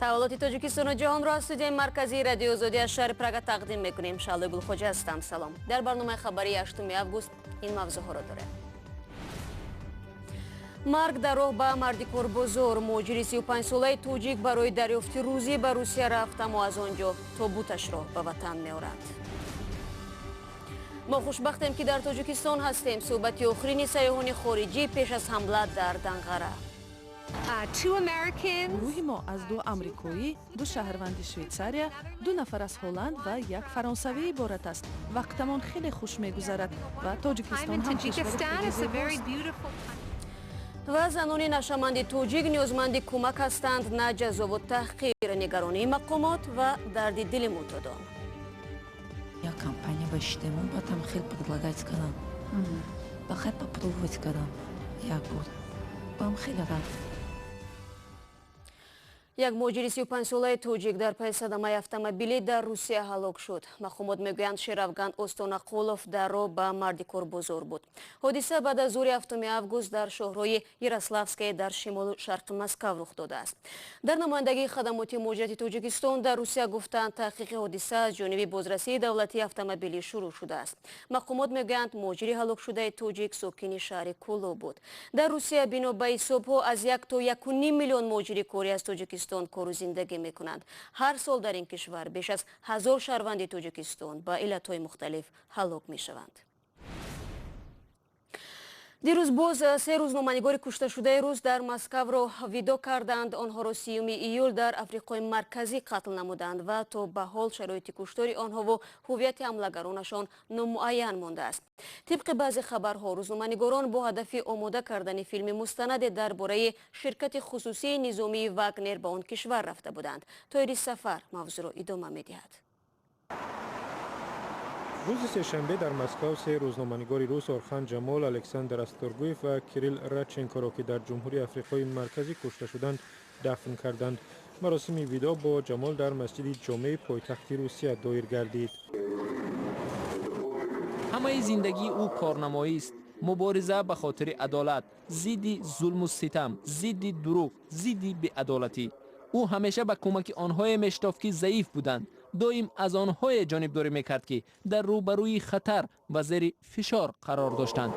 تحولات تاجیکستان و جهان را از استودیوی مرکزی رادیو آزادی از شهر پراگ تقدیم میکنیم. شعله گلخوجه هستم. سلام. در برنامه خبری 8 اوگوست این موضوع را داره. مرگ در راه به مردیکور بزرگ. مهاجر 35 ساله توجیک برای دریافت روزی به روسیه رفت اما از آنجا تابوتش را به وطن می‌آورد. ما خوشبختیم که در تاجیکستان هستیم. صحبت آخرین سیاحان خارجی پیش از حمله در دنقره. گروه ما از 2 آمریکایی، 2 شهروند شویتساریا، 2 نفر از هلند و 1 فرانسوی عبارت است. وقتمان خیلی خوش می‌گذرد و تاجیکستان هم کشور خیلی زیباست. و زنان نشمند توجیک نیازمند کمک هستند، نه جزا و تحقیر، نگرانی مقامات و درد دل معتادان. Я компания посчитаем, потом хотел предлагать канал. Бахать попробовать канал. Я год. Вам хотел рад. یک مهاجر 35 ساله توجیک در پی صدمه автомобیلی در روسیه هلاک شد. مقامات میگویند شهرافگن استان قولوف در راه به مردیکور بزرگ بود. حادثه بعد از ظهر 7 اوگوست در شهرهای یاروسلاوسکی در شمال شرق مسکو رخ داده است. در نمایندگی خدمات مهاجرت تاجیکستان در روسیه گفتند تحقیق حادثه از جانب بازرسی دولتی автомобیلی شروع شده است. مقامات میگویند مهاجر هلاک شده توجیک ساکن شهر کولو بود. در روسیه بنا به حساب‌ها از 1 تا 1.5 میلیون مهاجر کاری از تاجیکستان کار و زندگی میکنند. هر سال در این کشور بیش از 1000 شهروند تاجیکستان با علتهای مختلف هلاک میشوند. دیروز باز 3 روزنامه‌نگار کشته شده روز در مسکو را ویدو کردند. آنها را 30 ایول در آفریقای مرکزی قتل نمودند و تا به حال شرایط کشتار آنها و هویت حملگرانشان نامعین مانده است. طبق بعضی خبرها روزنامه‌نگاران با هدف آماده کردن فیلم مستند درباره شرکت خصوصی نظامی واگنر به آن کشور رفته بودند. تایری سفر موضوع را ادامه می‌دهد. روز سه‌شنبه در مسکو 3 روزنامه‌نگار روس اورخان جمال، الکساندر استورگویف و کریل راچنکو را که در جمهوری آفریقای مرکزی کشته شدند دفن کردند. مراسم ویدا با جمال در مسجد جامع پایتخت روسیه دایر گردید. همه زندگی او کارنمایی است. مبارزه به خاطر عدالت، ضد ظلم و ستم، ضد دروغ، ضد بی‌عدالتی. او همیشه به کمک آنهای میشتافت که ضعیف بودند. دائم از آنهای جانبداری میکرد که در روبروی خطر و زیر فشار قرار داشتند.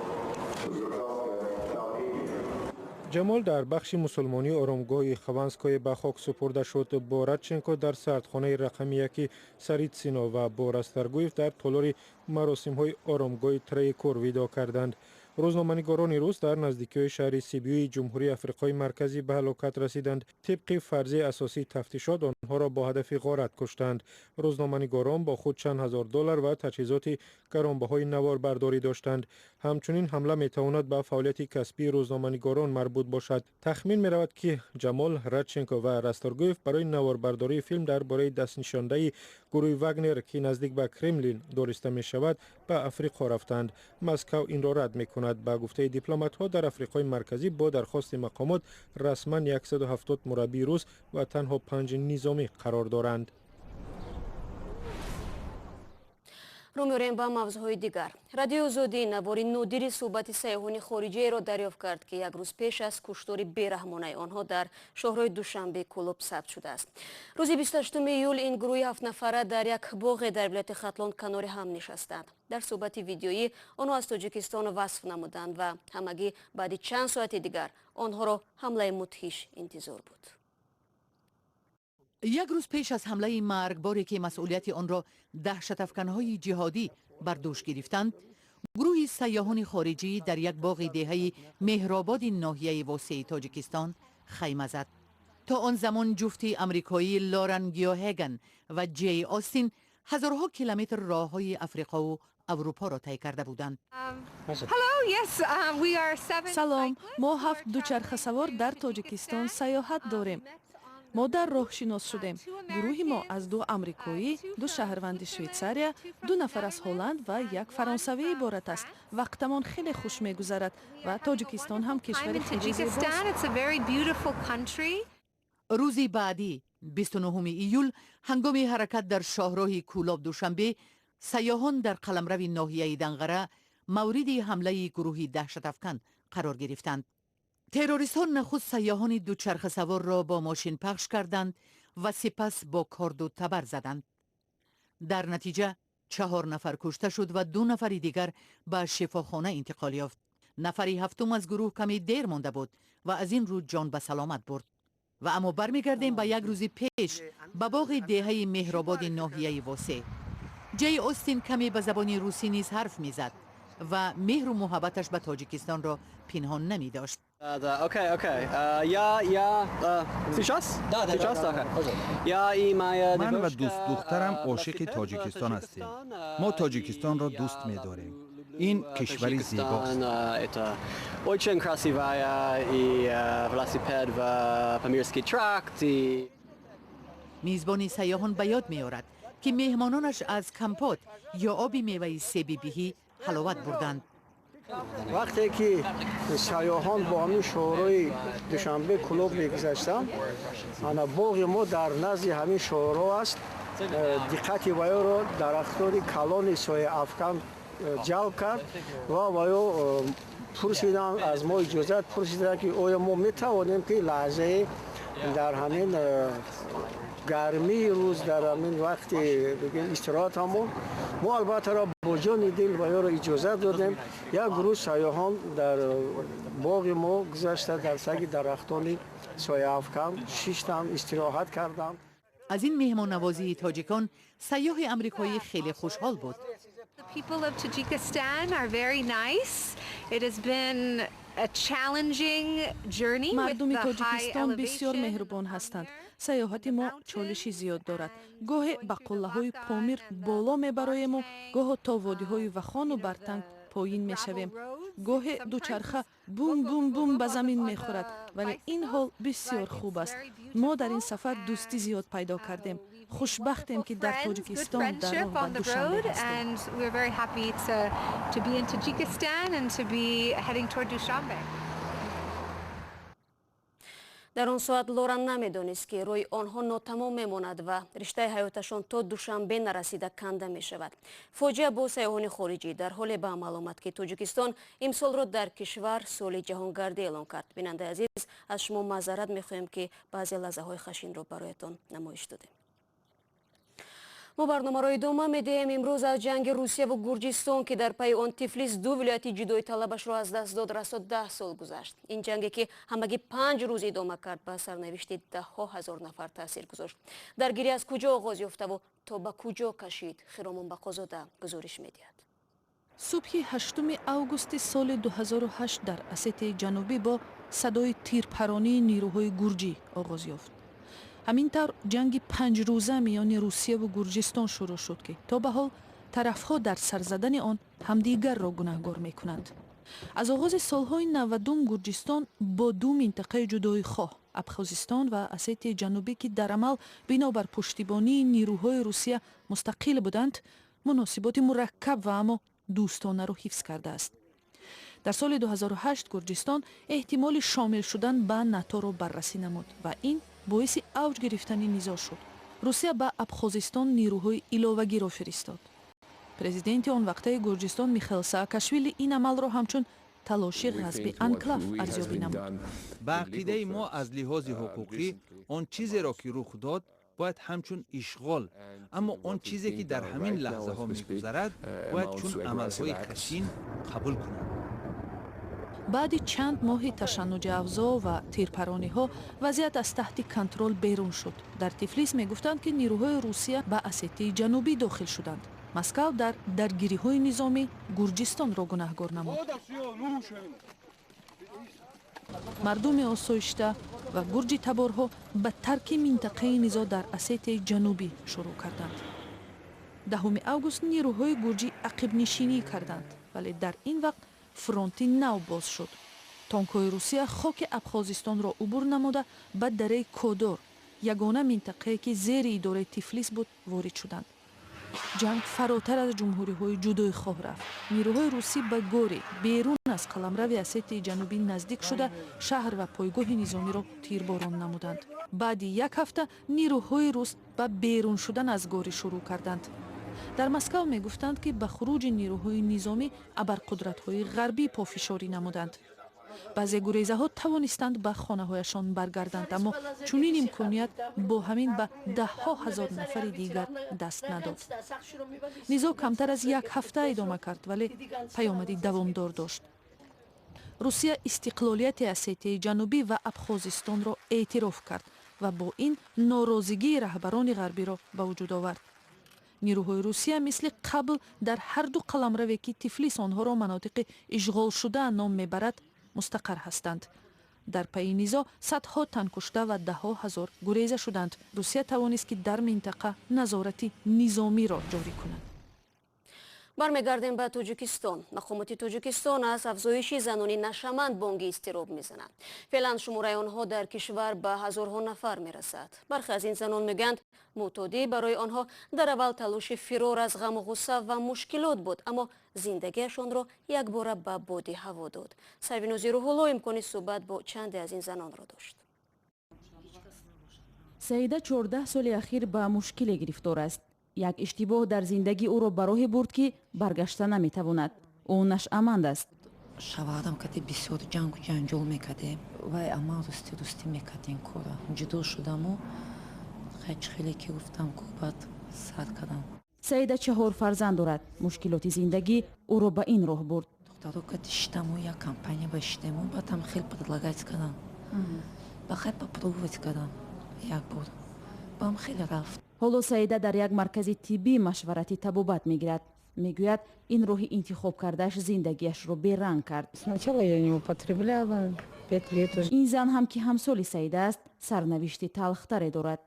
جمال در بخش مسلمانی آرامگاه خوانسکای به خاک سپرده شد. با رادچنکو در سردخانه رقم 1 ساریتسینا و با راسترگویف در تالار مراسم های آرامگاه تریکور ویدا کردند. روزنامه‌نگاران روس در نزدیکی شهر سیبیوی جمهوری آفریقای مرکزی به هلاکت رسیدند. طبق فرضیه اساسی تفتیشات آنها را با هدف غارت کشتند. روزنامه‌نگاران با خود چند هزار دلار و تجهیزات گرانبهای نوار برداری داشتند. همچنین حمله میتواند به فعالیت کسبی روزنامه‌نگاران مربوط باشد. تخمین می‌رود که جمال، رادچنکو و راستورگویف برای نواربرداری فیلم درباره دستنشانده گروه واگنر که نزدیک به کرملین دانسته می‌شود به آفریقا رفتند. مسکو این را رد می‌کند. به گفته دیپلمات‌ها در آفریقای مرکزی با درخواست مقامات رسما 170 مربی روس و تنها 5 نظامی قرار دارند. رو می‌ریم با موضوعهای دیگر. رادیو آزادی نواری نادری صحبت سیاحان خارجی را دریافت کرد که 1 روز پیش از کشتار بیرحمانه آنها در شهرهای دوشنبه کلوب ثبت شده است. روز 28 ایول این گروه 7 نفره در یک باغ در ولایت ختلان کنار هم نشستند. در صحبت ویدیویی آنها از تاجیکستان وصف نمودند و همگی بعد چند ساعت دیگر آنها را حمله مدهش انتظار بود. 1 روز پیش از حمله مرگباری که مسئولیت آن را دهشت افکنهای جهادی بر دوش گرفتند، گروه سیاحان خارجی در یک باغ دهه مهرآباد ناحیه واسع تاجیکستان خیمه زد. تا آن زمان جفت آمریکایی لارن گیاهگن و جی آستین هزارها کیلومتر راههای افریقا و اروپا را طی کرده بودند. سلام، ما 7 دوچرخه سوار در تاجیکستان سیاحت داریم. ما در راه شناس شدیم. گروه ما از 2 آمریکایی، 2 شهروند شویتساریا، 2 نفر از هلند و 1 فرانسوی عبارت است. وقتمان خیلی خوش می‌گذرد و تاجیکستان هم کشور خیلی زیباست. روزی بعدی 29 ایول هنگام حرکت در شاهراه کولاب دوشنبه، سیاحان در قلمرو ناحیه دنقره مورد حمله گروهی دهشت افکن قرار گرفتند. تروریستان نخست سیاحان دوچرخه سوار را با ماشین پخش کردند و سپس با کارد و تبر زدند. در نتیجه 4 نفر کشته شد و 2 نفر دیگر به شفاخانه انتقال یافت. نفری هفتم از گروه کمی دیر مانده بود و از این رو جان به سلامت برد. و اما برمیگردیم به یک روز پیش به باغ دهه مهرآباد ناحیه واسه. جی اوستین کمی به زبان روسی نیز حرف میزد و مهر و محبتش به تاجیکستان را پنهان نمی داشت. من و دوست دخترم عاشق تاجیکستان هستیم. ما تاجیکستان را دوست می داریم. این کشوری زیباست. میزبان سیاحان به یاد می آورد که مهمانانش از کمپوت یا آب میوه سیبی بیهی حلاوت بردند. وقتی که سیاحان با همین شورای دوشنبه کلوب میگذشتند، انا باغ ما در نزد همین شورا است. دقت وایو را درختان کلان سایه افکن جلب کرد و وایو پرسیدن از ما اجازت پرسیدن که آیا ما میتوانیم که لحظه در همین گرمی روز در همین وقت استراحت همون ما البته را با جان دل و یا را اجازه دادیم. یک گروه سیاحان در باغ ما گذشته در سگ درختان سایه افکن شیشتن استراحت کردند. از این مهمان نوازی تاجیکان سیاح امریکایی خیلی خوشحال بود. The people of Tajikistan are very nice. It has been a challenging journey with مردم the high تاجیکستان بسیار elevation. مهربان هستند. سیاحت ما چالشی زیاد دارد. گاه به قله‌های پامیر بالا میبرایم و گاه تا وادی‌های وخان و برتنگ پایین میشویم. گاه دوچرخه بوم بوم بوم به زمین میخورد، ولی این حال بسیار خوب است. ما در این سفر دوستی زیاد پیدا کردیم. خوشبختیم که در تاجیکستان در راه به دوشنبه هستیم. And we're very happy to be in Tajikistan and to be heading toward Dushanbe. در آن ساعت لوران نمیدانست که روی آنها ناتمام میماند و رشته حیاتشان تا دوشنبه نرسیده کنده می شود. فاجعه با سیاحان خارجی در حال به عمل آمد که تاجیکستان امسال را در کشور سال جهانگردی اعلام کرد. بیننده عزیز، از شما معذرت میخواهیم که بعضی لحظه های خشن را برایتان نمایش دادیم. ما برنامه را ادامه میدهیم. امروز از جنگ روسیه و گرجستان که در پی آن تفلیس 2 ولایت جدای طلبش را از دست داد رسد 10 سال گذشت. این جنگی که همگی 5 روز ادامه کرد به سرنوشت 10,000 نفر تاثیر گذاشت. درگیری از کجا آغاز یافته و تا به کجا کشید؟ خیرامان بقازاده گزارش میدهد. صبح 8 اوگوست سال 2008 در اسیت جنوبی با صدای تیرپرانی نیروهای گرجی آغاز یافت. همینطور جنگ 5 روزه میان روسیه و گرجستان شروع شد که تا به حال طرفها در سر زدن آن همدیگر را گناهکار میکنند. از آغاز سالهای 90 گرجستان با 2 منطقه جدای خواه، ابخازستان و اسیت جنوبی که در عمل بنابر پشتیبانی نیروهای روسیه مستقل بودند، مناسبات مرکب و اما دوستانه را حفظ کرده است. در سال 2008 گرجستان احتمال شامل شدن به ناتو را بررسی نمود و این باعث اوج گرفتن نزاع شد. روسیه به ابخازستان نیروهای علاوگی را فرستاد. پرزیدنت آن وقته گرجستان میخائیل ساکاشویلی این عمل را همچون تلاشی غصب انکلاف ارزیابی نمود. به عقیده ما از لحاظ حقوقی آن چیزی را که رخ داد باید همچون اشغال، اما آن چیزی که در همین لحظه ها میگذرد باید چون عملهای خشن قبول کنند. بعد چند ماه تشنج افزا و تیرپرانی ها وضعیت از تحت کنترل بیرون شد. در تفلیس می گفتند که نیروهای روسیه به اسیتی جنوبی داخل شدند. مسکو در درگیری های نظامی گرجستان را گناهکار نمود. مردم آسایشته و گرجی تبارها به ترک منطقه نزاع در اسیتی جنوبی شروع کردند. 10 اوگوست نیروهای گرجی عقب نشینی کردند، ولی در این وقت فرانتی نو باز شد. تانک‌های روسیه خاک ابخازستان را عبور نموده به دره کودور، یگانه منطقه‌ای که زیر اداره تفلیس بود، وارد شدند. جنگ فراتر از جمهوری‌های جدای خواه رفت. نیروهای روسی به گوری بیرون از قلمرو اسیت جنوبی نزدیک شده شهر و پایگاه نظامی را تیرباران نمودند. بعد 1 هفته نیروهای روس به بیرون شدن از گوری شروع کردند. در مسکو می گفتند که به خروج نیروهای نظامی ابرقدرت‌های غربی پافشاری نمودند. баъзе гурезаҳо тавонистанд ба хонаҳояшон баргарданд, аммо чунин имконият бо ҳамин ба даҳҳо ҳазор нафари дигар даст надод. низо камтар аз як ҳафта идома кард, вале паёмади давомдор дошт. русия истиқлолияти осетияи ҷанубӣ ва абхозистонро эътироф кард ва бо ин норозигии раҳбарони ғарбиро ба вуҷуд овард. нирӯҳои русия мисли қабл дар ҳар ду қаламраве ки тифлис онҳоро манотиқи ишғолшуда ном мебарад мустақар ҳастанд. дар пайи низо садҳо танкушта ва даҳҳо ҳазор гуреза шуданд. русия тавонист ки дар минтақа назорати низомиро ҷорӣ кунад. бармегардем ба тоҷикистон. мақомоти тоҷикистон аз афзоиши занони нашаманд бонги изтироб мезананд. феълан шумораи онҳо дар кишвар ба ҳазорҳо нафар мерасад. бархе аз ин занон мегӯянд мӯътодӣ барои онҳо дар аввал талоши фирор аз ғаму ғусса ва мушкилот буд, аммо зиндагиашонро якбора ба боди ҳаво дод. сарвинози рӯҳулло имкони суҳбат бо чанде аз ин занонро дошт. саида 14 соли ахир ба мушкиле гирифтор аст. як иштибоҳ дар зиндагӣ ӯро ба роҳе бурд ки баргашта наметавонад. ӯ нашъаманд аст. шаварам каде бисёр ҷангу ҷанҷол мекардем. вай амал рустӣ мекард ин кора. ҷудо шудаму хеле ки гуфтам гурбат сар кардам. саида 4 фарзанд дорад. мушкилоти зиндагӣ ӯро ба ин роҳ бурд. духтаро кади штаму як компания ба штему батам хел предлагать кардам. бахай попробовать кардам як бор. бам хеле рафт. ҳоло саида дар як маркази тиббӣ машварати табобат мегирад. мегӯяд ин роҳи интихоб кардааш зиндагиашро беранг кард. ин зан ҳам ки ҳамсоли саида аст, сарнавишти талхтаре дорад.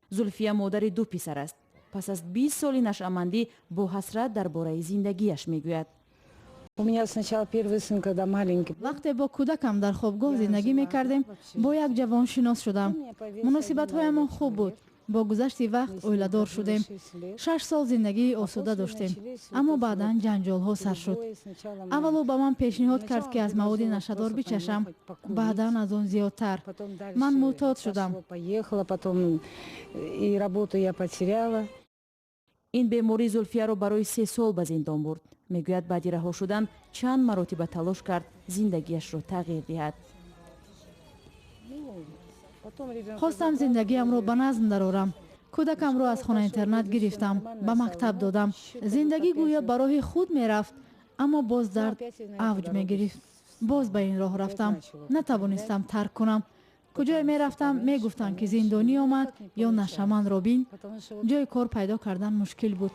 зульфия модари 2 писар аст. пас аз 20 соли нашъамандӣ бо ҳасрат дар бораи зиндагиаш мегӯяд. вақте бо кӯдакам дар хобгоҳ зиндагӣ мекардем, бо як ҷавоншинос шудам. муносибатҳоямон хуб буд. бо гузашти вақт оиладор шудем. 6 сол зиндагии осуда доштем, аммо баъдан ҷанҷолҳо сар шуд. аввало ба ман пешниҳод кард ки аз маводи нашадор бичашам, баъдан аз он зиёдтар. ман мӯътод шудам. ин беморӣ зульфияро барои 3 сол ба зиндон бурд. мегӯяд баъди раҳо шудан чанд маротиба талош кард зиндагиашро тағйир диҳад. хостам зиндагиамро ба назм дарорам. кӯдакамро аз хона интернат гирифтам, ба мактаб додам. зиндагӣ гӯё ба роҳи худ мерафт, аммо боз дард авҷ мегирифт. боз ба ин роҳ рафтам, натавонистам тарк кунам. куҷое мерафтам, мегуфтанд ки зиндонӣ омад ё нашъамандро бин. ҷои кор пайдо кардан мушкил буд.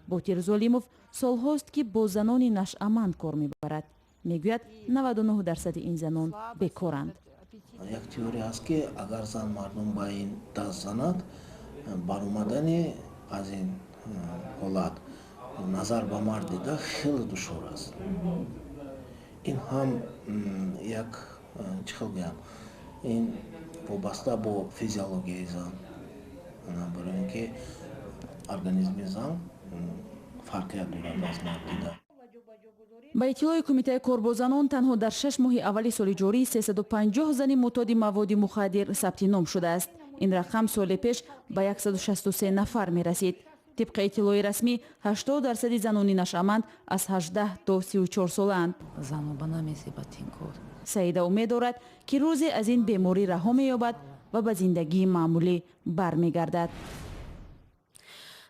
ботир золимов солҳост ки бо занони нашъаманд кор мебарад. мегӯяд 99% ин занон бекоранд. як теория ҳаст ки агар зан мардум ба ин даст занад, баромадани аз ин ҳолат назар ба мард дида хеле душвор аст. ин ҳам як чӣ хел гӯям, ин вобаста бо физиологияи зан, барои ин ки организми зан фарқият дорад аз мард дида. ба иттилои кумитаи корбозанон танҳо дар 6 моҳи аввали соли ҷорӣ 350 зани мӯътоди маводи мухаддир сабти ном шудааст. ин рақам соли пеш ба 163 нафар мерасид. тибқи иттилои расмӣ 80% занони нашъаманд аз 18 то 34 солаанд. заноба намезебад ин кор. саида умед дорад ки рӯзе аз ин беморӣ раҳо меёбад ва ба зиндагии маъмулӣ бармегардад.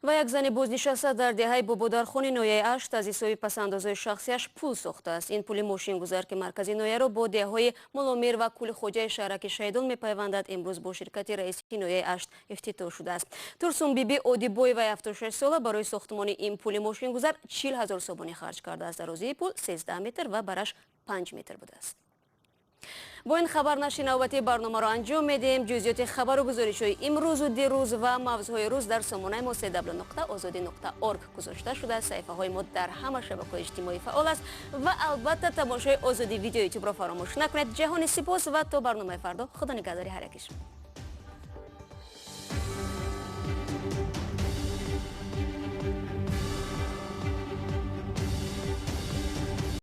ва як зани бознишаста дар деҳаи бободархони ноҳияи Ашт аз ҳисоби пасандозҳои шахсияш пул сохтааст. ин пули мошингузар ки маркази ноҳияро бо деҳаҳои Моломер ва Кулихоҷаи шаҳраки Шайдон мепайвандад, имрӯз бо ширкати раиси ноҳияи Ашт ифтитоҳ шудааст. Турсун биби Одибоева 76 сола барои сохтмони ин пули мошингузар 40 000 собонӣ харҷ кардааст. дарозии пул 13 метр ва бараш 5 метр будааст. бо ин хабарнашри навбатии барномаро анҷом медиҳем. ҷузъиёти хабару гузоришҳои имрӯзу дирӯз ва мавзӯъҳои рӯз дар сомонаи мо www.ozodi.org гузошта шуда. саҳифаҳои мо дар ҳама шабакаҳои иҷтимоӣ фаъол аст ва албатта тамошои Озоди видео ютубро фаромӯш накунед. ҷаҳони сипос ва то барномаи фардо. худо нигаҳдори ҳар якишон.